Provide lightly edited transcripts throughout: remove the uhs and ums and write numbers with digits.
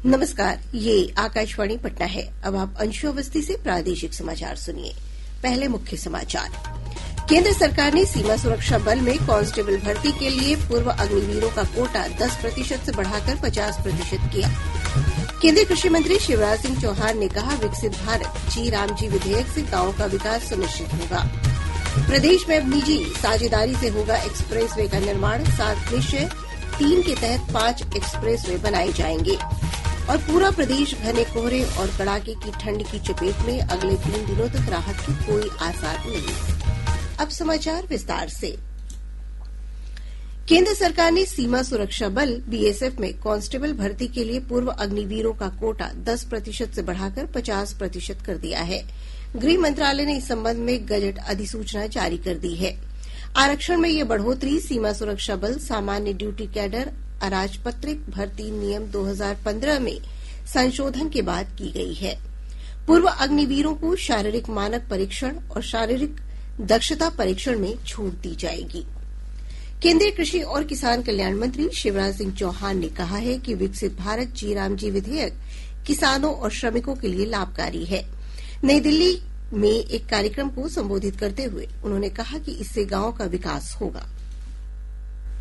नमस्कार, ये आकाशवाणी पटना है। अब आप अंशु अवस्थी से प्रादेशिक समाचार सुनिए। पहले मुख्य समाचार। केंद्र सरकार ने सीमा सुरक्षा बल में कांस्टेबल भर्ती के लिए पूर्व अग्निवीरों का कोटा 10% से बढ़ाकर 50% किया। केंद्रीय कृषि मंत्री शिवराज सिंह चौहान ने कहा, विकसित भारत जी रामजी विधेयक से गांवों का विकास सुनिश्चित होगा। प्रदेश में अब निजी साझेदारी से होगा एक्सप्रेस वे का निर्माण। 7 निश्चय 3 के तहत 5 एक्सप्रेस वे बनाए जाएंगे। और पूरा प्रदेश घने कोहरे और कड़ाके की ठंड की चपेट में। अगले 3 दिनों तक राहत के कोई आसार नहीं। अब समाचार विस्तार से। केंद्र सरकार ने सीमा सुरक्षा बल बीएसएफ में कांस्टेबल भर्ती के लिए पूर्व अग्निवीरों का कोटा 10% से बढ़ाकर 50% कर दिया है। गृह मंत्रालय ने इस संबंध में गजट अधिसूचना जारी कर दी है। आरक्षण में यह बढ़ोतरी सीमा सुरक्षा बल सामान्य ड्यूटी कैडर अराजपत्रित भर्ती नियम 2015 में संशोधन के बाद की गई है। पूर्व अग्निवीरों को शारीरिक मानक परीक्षण और शारीरिक दक्षता परीक्षण में छूट दी जाएगी। केंद्रीय कृषि और किसान कल्याण मंत्री शिवराज सिंह चौहान ने कहा है कि विकसित भारत जी रामजी विधेयक किसानों और श्रमिकों के लिए लाभकारी है। नई दिल्ली में एक कार्यक्रम को संबोधित करते हुए उन्होंने कहा कि इससे गांव का विकास होगा।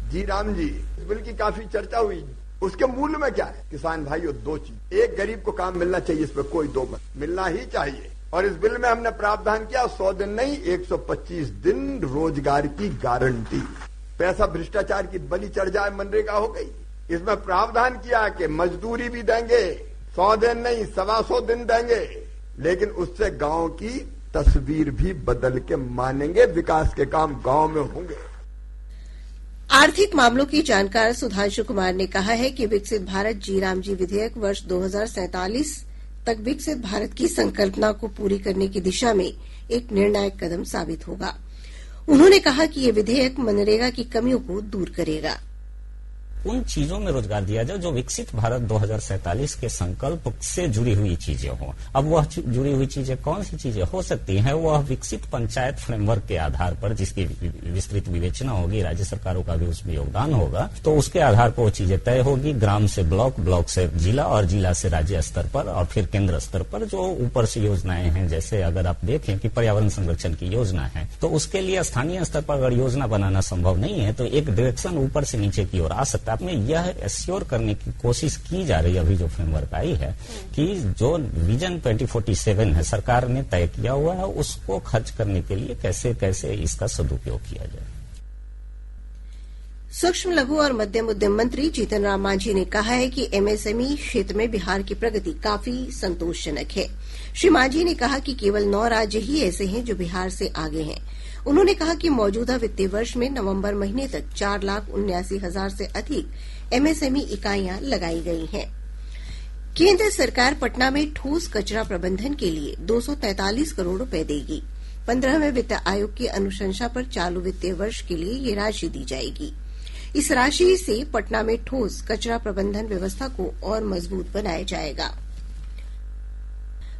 जी राम जी इस बिल की काफी चर्चा हुई। उसके मूल में क्या है? किसान भाइयों, 2 चीज। एक, गरीब को काम मिलना चाहिए, इसमें कोई दो मत, मिलना ही चाहिए। और इस बिल में हमने प्रावधान किया 100 दिन नहीं 125 दिन रोजगार की गारंटी। पैसा भ्रष्टाचार की बलि चढ़ जाए, मनरेगा हो गई। इसमें प्रावधान किया कि मजदूरी भी देंगे, 100 दिन नहीं 125 दिन देंगे, लेकिन उससे गांव की तस्वीर भी बदल के मानेंगे। विकास के काम गांव में होंगे। आर्थिक मामलों की जानकार सुधांशु कुमार ने कहा है कि विकसित भारत जी रामजी विधेयक वर्ष 2047 तक विकसित भारत की संकल्पना को पूरी करने की दिशा में एक निर्णायक कदम साबित होगा। उन्होंने कहा कि ये विधेयक मनरेगा की कमियों को दूर करेगा। उन चीजों में रोजगार दिया जाए जो विकसित भारत 2047 के संकल्प से जुड़ी हुई चीजें हों। अब वह जुड़ी हुई चीजें कौन सी चीजें हो सकती हैं? वह विकसित पंचायत फ्रेमवर्क के आधार पर, जिसकी विस्तृत विवेचना होगी, राज्य सरकारों का भी उसमें योगदान होगा, तो उसके आधार पर वो चीजें तय होगी। ग्राम से ब्लॉक, ब्लॉक से जिला और जिला से राज्य स्तर पर और फिर केंद्र स्तर पर जो ऊपर से योजनाएं हैं। जैसे अगर आप देखें कि पर्यावरण संरक्षण की योजना है, तो उसके लिए स्थानीय स्तर पर अगर योजना बनाना संभव नहीं है तो एक डायरेक्शन ऊपर से नीचे की ओर आ सकता है। में यह एश्योर करने की कोशिश की जा रही है, अभी जो फ्रेमवर्क आई है, कि जो विजन 2047 है सरकार ने तय किया हुआ है, उसको खर्च करने के लिए कैसे कैसे इसका सदुपयोग किया जाए। सूक्ष्म लघु और मध्यम उद्यम मंत्री जीतन राम मांझी ने कहा है कि एमएसएमई क्षेत्र में बिहार की प्रगति काफी संतोषजनक है। श्री मांझी ने कहा कि केवल 9 राज्य ही ऐसे हैं जो बिहार से आगे हैं। उन्होंने कहा कि मौजूदा वित्तीय वर्ष में नवंबर महीने तक 4,79,000 से अधिक एमएसएमई इकाइयां लगाई गई हैं। केंद्र सरकार पटना में ठोस कचरा प्रबंधन के लिए 243 करोड़ रुपए देगी। 15वें वित्त आयोग की अनुशंसा पर चालू वित्तीय वर्ष के लिए ये राशि दी जाएगी। इस राशि से पटना में ठोस कचरा प्रबंधन व्यवस्था को और मजबूत बनाया जाएगा।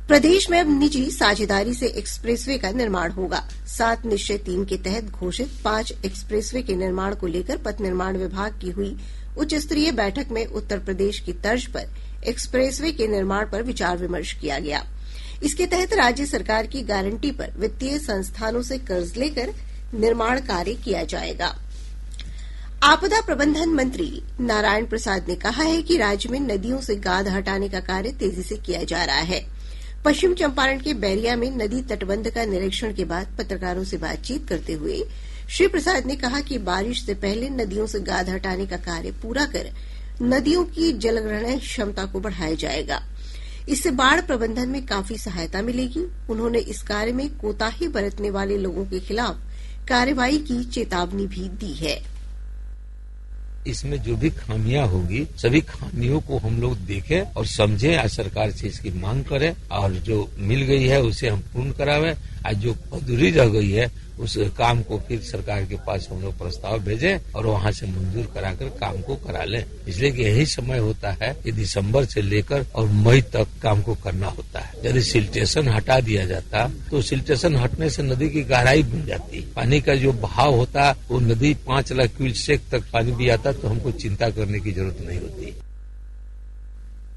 प्रदेश में अब निजी साझेदारी से एक्सप्रेसवे का निर्माण होगा। 7 निश्चय 3 के तहत घोषित 5 एक्सप्रेसवे के निर्माण को लेकर पथ निर्माण विभाग की हुई उच्च स्तरीय बैठक में उत्तर प्रदेश की तर्ज पर एक्सप्रेसवे के निर्माण पर विचार विमर्श किया गया। इसके तहत राज्य सरकार की गारंटी पर वित्तीय संस्थानों से कर्ज लेकर निर्माण कार्य किया जाएगा। आपदा प्रबंधन मंत्री नारायण प्रसाद ने कहा है कि राज्य में नदियों से गाद हटाने का कार्य तेजी से किया जा रहा है। पश्चिम चंपारण के बैरिया में नदी तटबंध का निरीक्षण के बाद पत्रकारों से बातचीत करते हुए श्री प्रसाद ने कहा कि बारिश से पहले नदियों से गाद हटाने का कार्य पूरा कर नदियों की जलग्रहण क्षमता को बढ़ाया जाएगा। इससे बाढ़ प्रबंधन में काफी सहायता मिलेगी। उन्होंने इस कार्य में कोताही बरतने वाले लोगों के खिलाफ कार्रवाई की चेतावनी भी दी है। इसमें जो भी खामियां होगी, सभी खामियों को हम लोग देखें और समझें, आज सरकार से इसकी मांग करें और जो मिल गई है उसे हम पूर्ण करावें। आज जो अधूरी रह गई है उस काम को फिर सरकार के पास हम लोग प्रस्ताव भेजें और वहाँ से मंजूर कराकर काम को करा लें। इसलिए कि यही समय होता है कि दिसंबर से लेकर और मई तक काम को करना होता है। यदि सिल्टेशन हटा दिया जाता तो सिल्टेशन हटने से नदी की गहराई बन जाती, पानी का जो बहाव होता वो नदी 5 लाख क्यूसेक तक पानी भी आता तो हमको चिंता करने की जरूरत नहीं होती।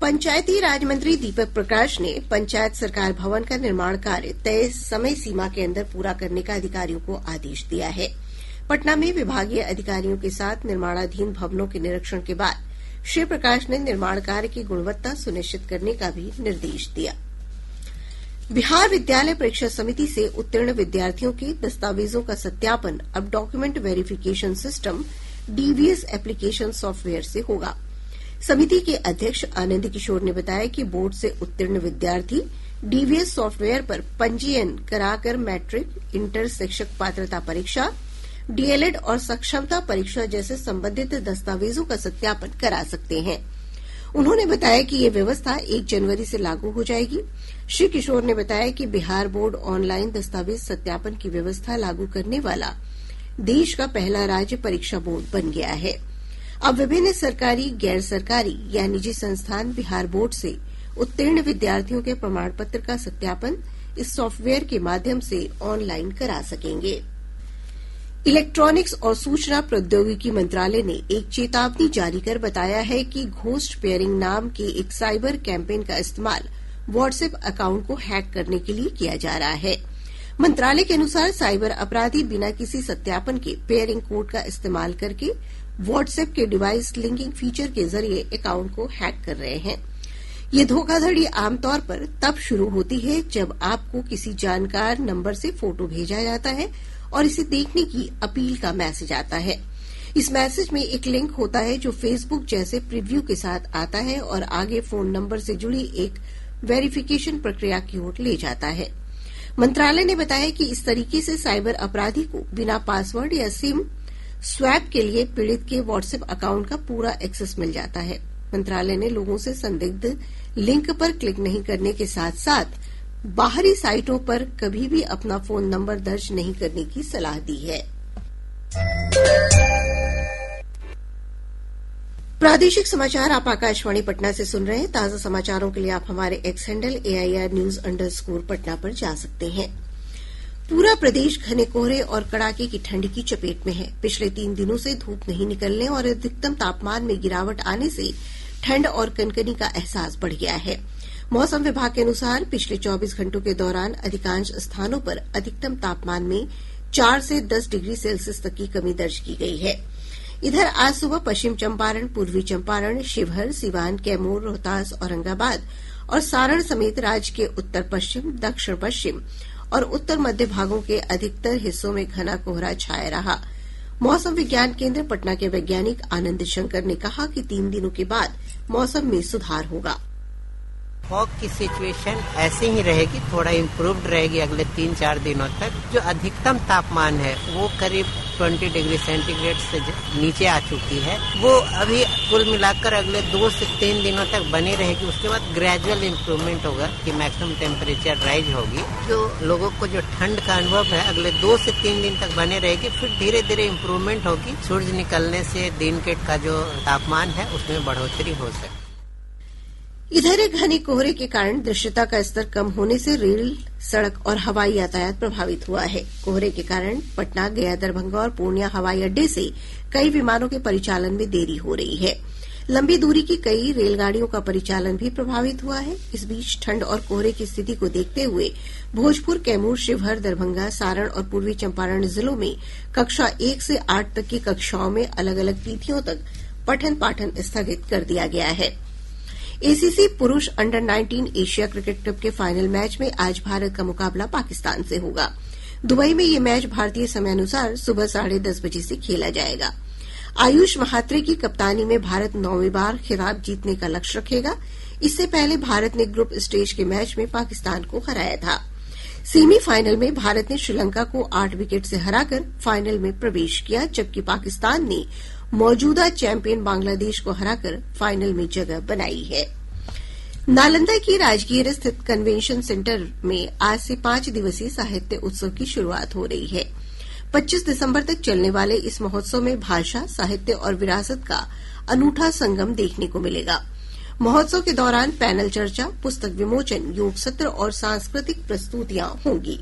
पंचायती राज मंत्री दीपक प्रकाश ने पंचायत सरकार भवन का निर्माण कार्य तय समय सीमा के अंदर पूरा करने का अधिकारियों को आदेश दिया है। पटना में विभागीय अधिकारियों के साथ निर्माणाधीन भवनों के निरीक्षण के बाद श्री प्रकाश ने निर्माण कार्य की गुणवत्ता सुनिश्चित करने का भी निर्देश दिया। बिहार विद्यालय परीक्षा समिति से उत्तीर्ण विद्यार्थियों के दस्तावेजों का सत्यापन अब document verification system DVS application software से होगा। समिति के अध्यक्ष आनंद किशोर ने बताया कि बोर्ड से उत्तीर्ण विद्यार्थी डीवीएस सॉफ्टवेयर पर पंजीयन कराकर मैट्रिक, इंटर शिक्षक पात्रता परीक्षा, डीएलएड और सक्षमता परीक्षा जैसे संबंधित दस्तावेजों का सत्यापन करा सकते हैं। उन्होंने बताया कि ये व्यवस्था 1 जनवरी से लागू हो जाएगी। श्री किशोर ने बताया कि बिहार बोर्ड ऑनलाइन दस्तावेज सत्यापन की व्यवस्था लागू करने वाला देश का पहला राज्य परीक्षा बोर्ड बन गया है। अब विभिन्न सरकारी, गैर सरकारी या निजी संस्थान बिहार बोर्ड से उत्तीर्ण विद्यार्थियों के प्रमाण पत्र का सत्यापन इस सॉफ्टवेयर के माध्यम से ऑनलाइन करा सकेंगे। इलेक्ट्रॉनिक्स और सूचना प्रौद्योगिकी मंत्रालय ने एक चेतावनी जारी कर बताया है कि घोस्ट पेयरिंग नाम के एक साइबर कैंपेन का इस्तेमाल व्हाट्सएप अकाउंट को हैक करने के लिए किया जा रहा है। मंत्रालय के अनुसार साइबर अपराधी बिना किसी सत्यापन के पेयरिंग कोड का इस्तेमाल करके व्हाट्सएप के डिवाइस लिंकिंग फीचर के जरिए अकाउंट को हैक कर रहे हैं। ये धोखाधड़ी आमतौर पर तब शुरू होती है जब आपको किसी जानकार नंबर से फोटो भेजा जाता है और इसे देखने की अपील का मैसेज आता है। इस मैसेज में एक लिंक होता है जो फेसबुक जैसे प्रीव्यू के साथ आता है और आगे फोन नंबर से जुड़ी एक वेरिफिकेशन प्रक्रिया की ओर ले जाता है। मंत्रालय ने बताया कि इस तरीके से साइबर अपराधी को बिना पासवर्ड या सिम स्वैप के लिए पीड़ित के व्हाट्सएप अकाउंट का पूरा एक्सेस मिल जाता है। मंत्रालय ने लोगों से संदिग्ध लिंक पर क्लिक नहीं करने के साथ साथ बाहरी साइटों पर कभी भी अपना फोन नंबर दर्ज नहीं करने की सलाह दी है। प्रादेशिक समाचार आप आकाशवाणी पटना से सुन रहे हैं। ताजा समाचारों के लिए आप हमारे एक्स हैंडल AIR_News_पटना पर जा सकते हैं। पूरा प्रदेश घने कोहरे और कड़ाके की ठंड की चपेट में है। पिछले 3 दिनों से धूप नहीं निकलने और अधिकतम तापमान में गिरावट आने से ठंड और कनकनी का एहसास बढ़ गया है। मौसम विभाग के अनुसार पिछले 24 घंटों के दौरान अधिकांश स्थानों पर अधिकतम तापमान में 4 से 10 डिग्री सेल्सियस तक की कमी दर्ज की गई है। इधर आज सुबह पश्चिम चंपारण, पूर्वी चंपारण, शिवहर, सिवान, कैमूर, रोहतास, औरंगाबाद और सारण समेत राज्य के उत्तर पश्चिम, दक्षिण पश्चिम और उत्तर मध्य भागों के अधिकतर हिस्सों में घना कोहरा छाया रहा। मौसम विज्ञान केंद्र पटना के वैज्ञानिक आनंद शंकर ने कहा कि 3 दिनों के बाद मौसम में सुधार होगा। फॉग की सिचुएशन ऐसे ही रहेगी, थोड़ा इम्प्रूव्ड रहेगी अगले 3-4 दिनों तक। जो अधिकतम तापमान है वो करीब 20 डिग्री सेंटीग्रेड से नीचे आ चुकी है। वो अभी कुल मिलाकर अगले 2 से 3 दिनों तक बनी रहेगी। उसके बाद ग्रेजुअल इम्प्रूवमेंट होगा कि मैक्सिमम टेम्परेचर राइज होगी। जो लोगों को जो ठंड का अनुभव है अगले 2 से 3 दिन तक बने रहेगी। फिर धीरे धीरे इम्प्रूवमेंट होगी। सूरज निकलने से दिन के का जो तापमान है उसमें बढ़ोतरी हो सकती। इधर घने कोहरे के कारण दृश्यता का स्तर कम होने से रेल, सड़क और हवाई यातायात प्रभावित हुआ है। कोहरे के कारण पटना, गया, दरभंगा और पूर्णिया हवाई अड्डे से कई विमानों के परिचालन में देरी हो रही है। लंबी दूरी की कई रेलगाड़ियों का परिचालन भी प्रभावित हुआ है। इस बीच ठंड और कोहरे की स्थिति को देखते हुए भोजपुर, कैमूर, शिवहर, दरभंगा, सारण और पूर्वी चंपारण जिलों में कक्षा 1 से 8 तक की कक्षाओं में अलग अलग तिथियों तक पठन पाठन स्थगित कर दिया गया है। एसीसी पुरुष अंडर 19 एशिया क्रिकेट कप के फाइनल मैच में आज भारत का मुकाबला पाकिस्तान से होगा। दुबई में ये मैच भारतीय समयानुसार सुबह 10:30 बजे से खेला जाएगा। आयुष महात्रे की कप्तानी में भारत 9वीं बार खिताब जीतने का लक्ष्य रखेगा। इससे पहले भारत ने ग्रुप स्टेज के मैच में पाकिस्तान को हराया था। सेमीफाइनल में भारत ने श्रीलंका को 8 विकेट से हराकर फाइनल में प्रवेश किया, जबकि पाकिस्तान ने मौजूदा चैंपियन बांग्लादेश को हराकर फाइनल में जगह बनाई है। नालंदा की राजगीर स्थित कन्वेंशन सेंटर में आज से 5 दिवसीय साहित्य उत्सव की शुरुआत हो रही है। 25 दिसंबर तक चलने वाले इस महोत्सव में भाषा, साहित्य और विरासत का अनूठा संगम देखने को मिलेगा। महोत्सव के दौरान पैनल चर्चा, पुस्तक विमोचन, योग सत्र और सांस्कृतिक प्रस्तुतियां होंगी।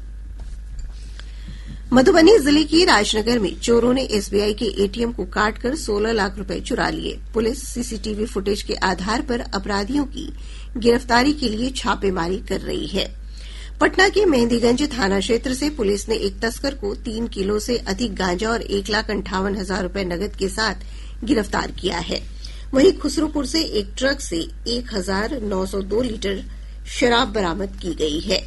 मधुबनी जिले के राजनगर में चोरों ने एसबीआई के एटीएम को काटकर 16 लाख रुपए चुरा लिए। पुलिस सीसीटीवी फुटेज के आधार पर अपराधियों की गिरफ्तारी के लिए छापेमारी कर रही है। पटना के मेहंदीगंज थाना क्षेत्र से पुलिस ने एक तस्कर को 3 किलो से अधिक गांजा और 1,58,000 रुपए नकद के साथ गिरफ्तार किया है। वहीं खुसरूपुर से एक ट्रक से 1,902 लीटर शराब बरामद की गई है।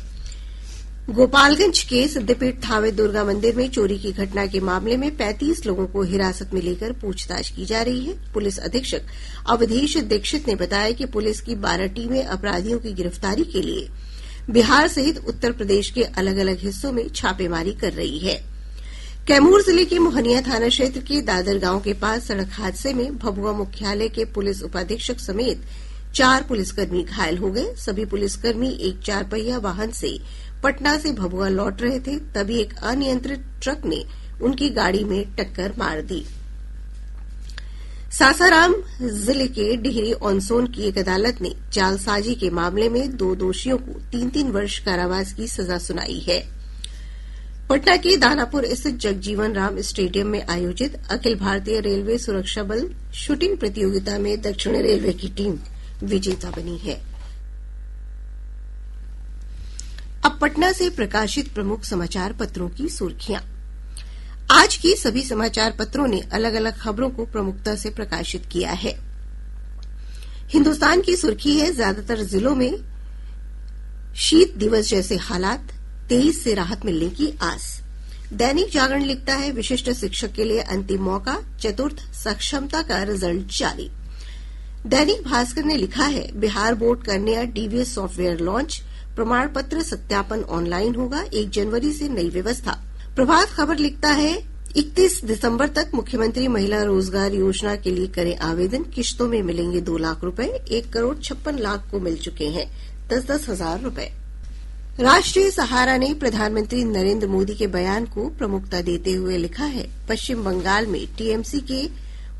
गोपालगंज के सिद्धपीठ थावे दुर्गा मंदिर में चोरी की घटना के मामले में 35 लोगों को हिरासत में लेकर पूछताछ की जा रही है। पुलिस अधीक्षक अवधेश दीक्षित ने बताया कि पुलिस की 12 टीमें अपराधियों की गिरफ्तारी के लिए बिहार सहित उत्तर प्रदेश के अलग अलग हिस्सों में छापेमारी कर रही है। कैमूर जिले के मोहनिया थाना क्षेत्र के दादर गांव के पास सड़क हादसे में भभुआ मुख्यालय के पुलिस उपाधीक्षक समेत 4 पुलिसकर्मी घायल हो गए। सभी पुलिसकर्मी एक 4 पहिया वाहन से पटना से भभुआ लौट रहे थे, तभी एक अनियंत्रित ट्रक ने उनकी गाड़ी में टक्कर मार दी। सासाराम जिले के डिहरी ऑन सोन की एक अदालत ने जालसाजी के मामले में 2 दोषियों को 3-3 वर्ष कारावास की सजा सुनाई है। पटना के दानापुर स्थित जगजीवन राम स्टेडियम में आयोजित अखिल भारतीय रेलवे सुरक्षा बल शूटिंग प्रतियोगिता में दक्षिण रेलवे की टीम विजेता बनी है। अब पटना से प्रकाशित प्रमुख समाचार पत्रों की सुर्खियां। आज की सभी समाचार पत्रों ने अलग अलग खबरों को प्रमुखता से प्रकाशित किया है। हिन्दुस्तान की सुर्खी है, ज्यादातर जिलों में शीत दिवस जैसे हालात, 23 से राहत मिलने की आस। दैनिक जागरण लिखता है, विशिष्ट शिक्षक के लिए अंतिम मौका, चतुर्थ सक्षमता का रिजल्ट जारी। दैनिक भास्कर ने लिखा है, बिहार बोर्ड का नया डीवीएस सॉफ्टवेयर लॉन्च, प्रमाण पत्र सत्यापन ऑनलाइन होगा, 1 जनवरी से नई व्यवस्था। प्रभात खबर लिखता है, 31 दिसंबर तक मुख्यमंत्री महिला रोजगार योजना के लिए करें आवेदन, किश्तों में मिलेंगे 2 लाख रुपए, 1,56,00,000 को मिल चुके हैं 10-10 हजार रुपए। राष्ट्रीय सहारा ने प्रधानमंत्री नरेंद्र मोदी के बयान को प्रमुखता देते हुए लिखा है, पश्चिम बंगाल में टीएमसी के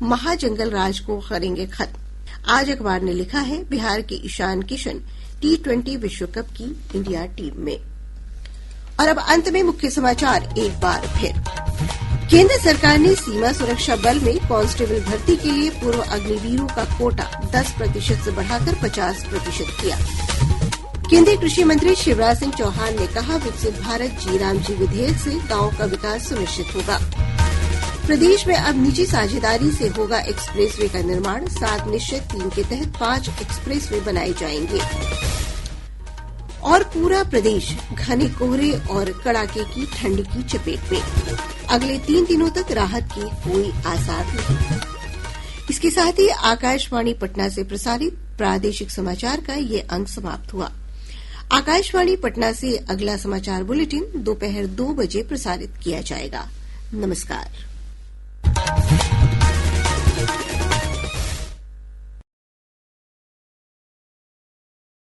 महाजंगल राज को करेंगे खत्म। आज अखबार ने लिखा है, बिहार के ईशान किशन T20 विश्व कप की इंडिया टीम में। और अब अंत में मुख्य समाचार एक बार फिर। केंद्र सरकार ने सीमा सुरक्षा बल में कांस्टेबल भर्ती के लिए पूर्व अग्निवीरों का कोटा 10% से बढ़ाकर 50% किया। केंद्रीय कृषि मंत्री शिवराज सिंह चौहान ने कहा, विकसित भारत जी राम जी विधेयक से गांव का विकास सुनिश्चित होगा। प्रदेश में अब निजी साझेदारी से होगा एक्सप्रेसवे का निर्माण, 7 निश्चय 3 के तहत 5 एक्सप्रेसवे बनाए जाएंगे। और पूरा प्रदेश घने कोहरे और कड़ाके की ठंड की चपेट में, अगले 3 दिनों तक राहत की कोई आसार नहीं। इसके साथ ही आकाशवाणी पटना से प्रसारित प्रादेशिक समाचार का ये अंक समाप्त हुआ। आकाशवाणी पटना से अगला समाचार बुलेटिन दोपहर 2 बजे प्रसारित किया जाएगा। नमस्कार।